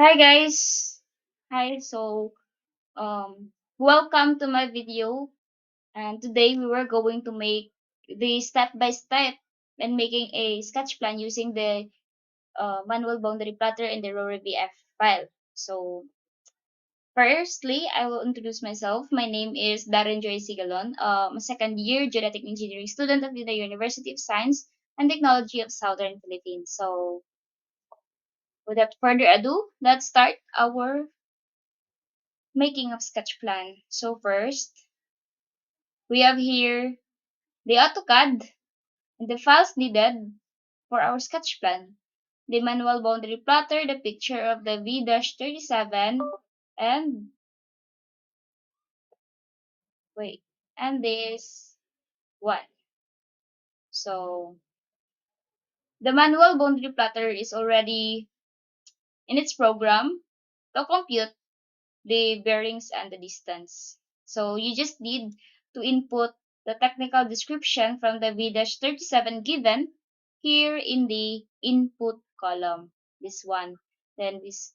Hi guys. Hi. Welcome to my video. And today we were going to make the step by step when making a sketch plan using the manual boundary plotter and the RORYVF file. So firstly, I will introduce myself. My name is Dariene Galon. I'm a second year geodetic engineering student at the University of Science and Technology of Southern Philippines. So without further ado, let's start our making of sketch plan. So first, we have here the AutoCAD and the files needed for our sketch plan. The manual boundary plotter, the picture of the V-37, and wait, and this one. So the manual boundary plotter is already in its program to compute the bearings and the distance. So you just need to input the technical description from the V-37 given here in the input column. This one. Then this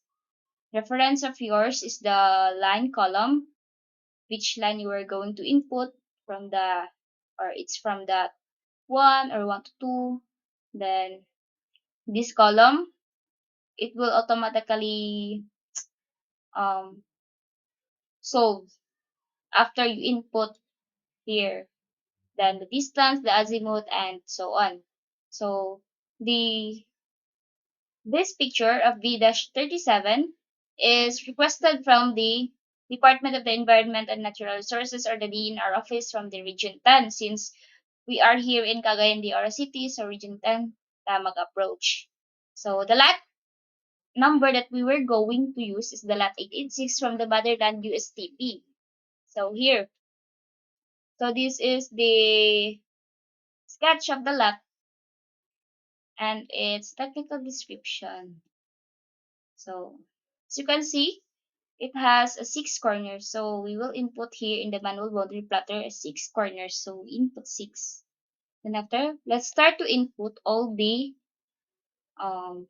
reference of yours is the line column, which line you are going to input from the, or it's from the 1 or 1 to 2. Then this column, it will automatically um, solve after you input here, then the distance, the azimuth, and so on. So the this picture of V-37 is requested from the Department of the Environment and Natural Resources, or the DNR office, from the Region 10, since we are here in Cagayan de Oro City, so Region 10 Tamag approach. So the lot number that we were going to use is the lot 886 from the Motherland USTP. So here, so this is the sketch of the lot and its technical description. So as you can see, it has a 6 corners. So we will input here in the manual boundary plotter a 6 corners. So we input 6. Then after, let's start to input all um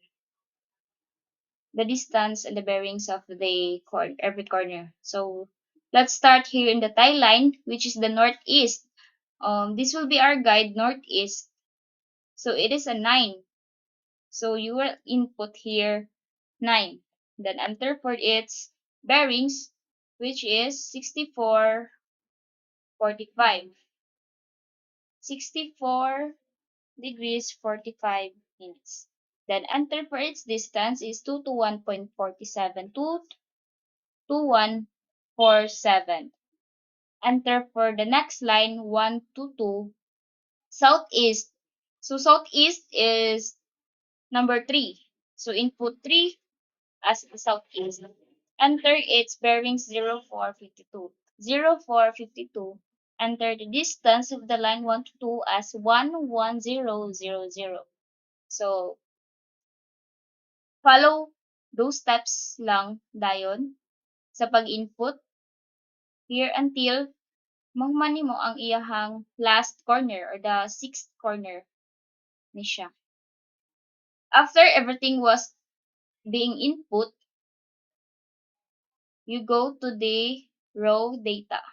the distance and the bearings of the every corner. So let's start here in the tie line, which is the northeast. This will be our guide northeast. So it is a 9. So you will input here 9. Then enter for its bearings, which is 64, 45. 64 degrees 45 minutes. Then enter for its distance is 221.47 to 2147. Enter for the next line 122 southeast. So southeast is number 3. So input 3 as the southeast. Enter its bearings 0452. 0452. Enter the distance of the line 1 to 2 as 11000. So, follow those steps lang dayon sa pag-input here until mahuman nimo ang iyahang last corner or the sixth corner ni siya. After everything was being input, you go to the raw data.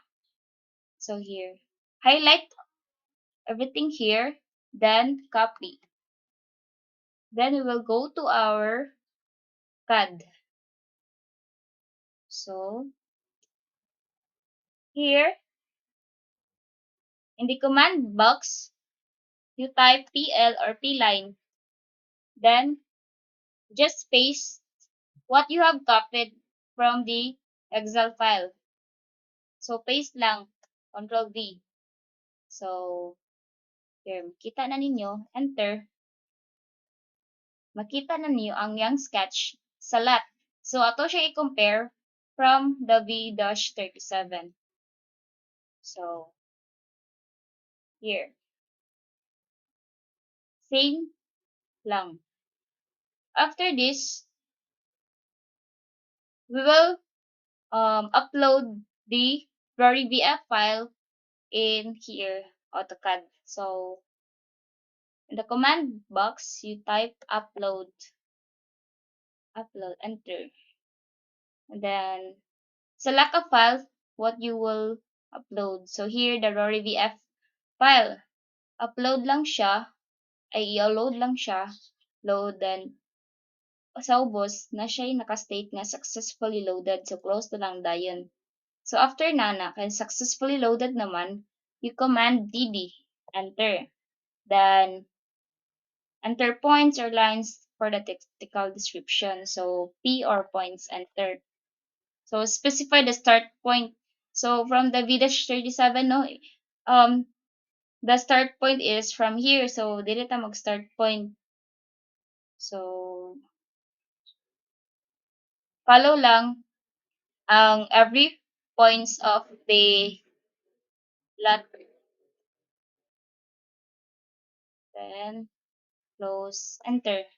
So here, highlight everything here, then copy. Then we will go to our CAD. So here, in the command box, you type PL or P-line. Then just paste what you have copied from the Excel file. So paste lang, Control V. So here, makita na ninyo, enter. Makita na niyo ang yang sketch sa lot. So ato siya i-compare from the V-37. So here, same lang. After this, we will upload the RORYVF file in here, AutoCAD. So in the command box, you type upload, enter. And then select a file what you will upload. So here the RORYVF file. Upload lang siya, ay i-load lang siya. Load, then sa ubos na siya'y nakastate nga successfully loaded. So close na lang dayon. So after na kay successfully loaded naman, you command dd, enter. Then enter points or lines for the technical description. So p or points, enter. So specify the start point. So from the V-37, no, the start point is from here. So dili ta mag-start point. So follow lang ang every points of the letter. Then close, enter.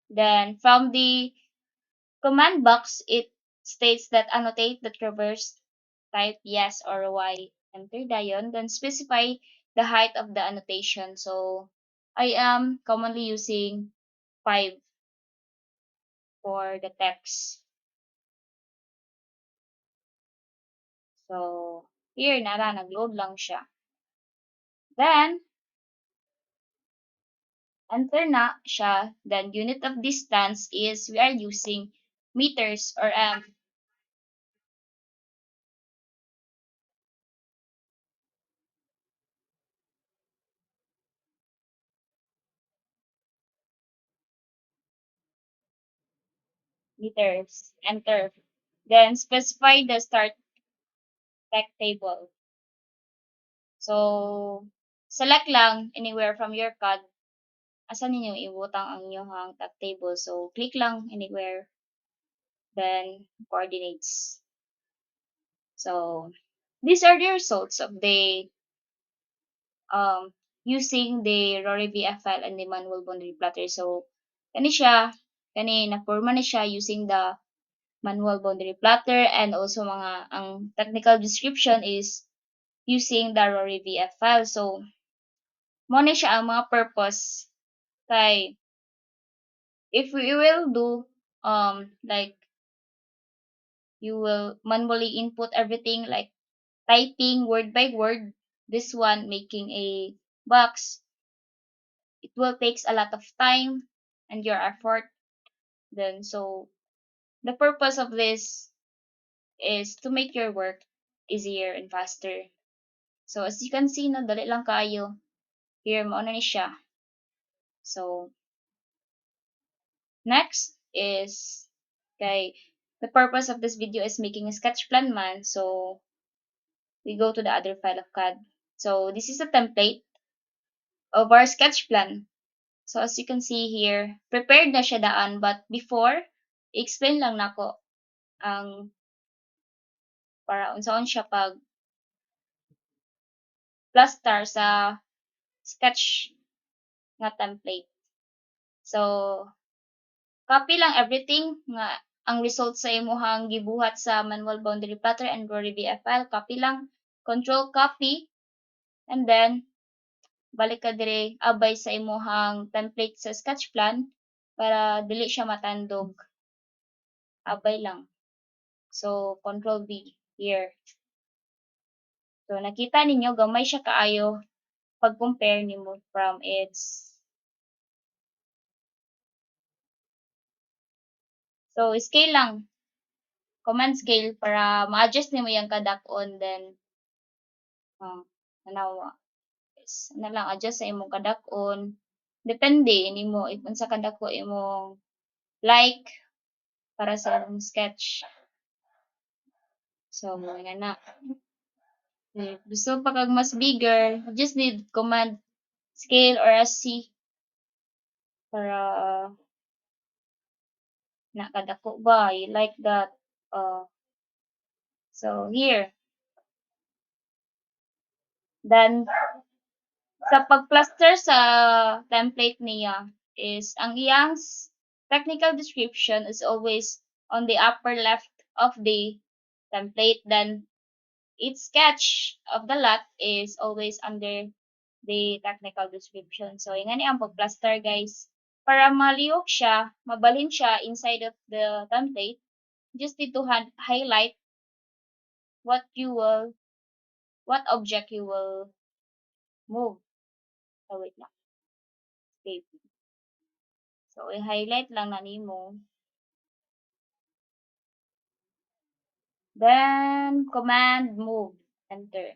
Then from the command box, it states that annotate the traverse type yes or y. Enter dayon. Then specify the height of the annotation. So I am commonly using 5 for the text. So here nara nag-load lang siya. Then enter na siya. Then unit of distance is we are using meters or meters. Enter. Then specify the start tech table. So select lang anywhere from your CAD asa ninyo ibutang ang inyong tag table. So click lang anywhere, then coordinates. So these are the results of the using the RORYVF file and the manual boundary plotter. So kani siya, kani na-forma na siya using the manual boundary plotter, and also mga ang technical description is using the RORYVF file. So mo na siya ang mga purpose kay if we will do like you will manually input everything like typing word by word, this one making a box, it will takes a lot of time and your effort. Then so the purpose of this is to make your work easier and faster. So as you can see, no, dali lang kayo. Here mo na ni siya. So next is kay the purpose of this video is making a sketch plan man. So we go to the other file of CAD. So this is a template of our sketch plan. So as you can see here, prepared na siya daan, but before explain lang nako ang para unsaon siya pag plaster sa sketch nga template. So copy lang everything nga ang result sa imuhang gibuhat sa manual boundary plotter and RORYVF file. Copy lang, control copy, and then balik ka dire abay sa imuhang template sa sketch plan para dili siya matandog. Abay lang. So control V here. So nakita ninyo gamay siya kaayo pag compare nimo from its so scale lang, command scale para ma-adjust nimo yung kadak-on, then nanawa is na lang adjust sa imong kadak-on, depende nimo if unsa kadako imong like para sa imong sketch. So nga na, if gusto pa kag mas bigger, just need command scale or C para nakadako ba, you like that. So here, then sa pag-plaster sa template niya is ang iyang technical description is always on the upper left of the template. Then its sketch of the lot is always under the technical description. So yung nga ang pag-plaster guys. Para maliyok siya, mabalhin siya inside of the template, just need to highlight what you will, what object you will move. So wait lang, save. So i-highlight lang na nimo. Then command move, enter.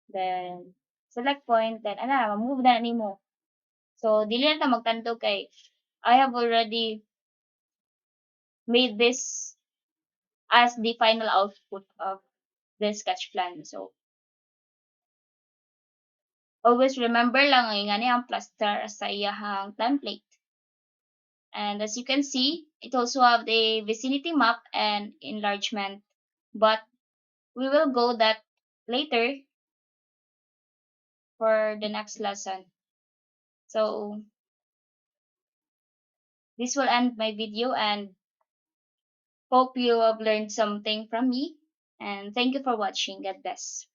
Then select point, then ana, move na nimo. So dili na ta magtanto kay I have already made this as the final output of the sketch plan. So always remember lang nga ni ang plaster sa iyahang template. And as you can see, it also have the vicinity map and enlargement. But we will go that later for the next lesson. So this will end my video and hope you have learned something from me. And thank you for watching. God bless.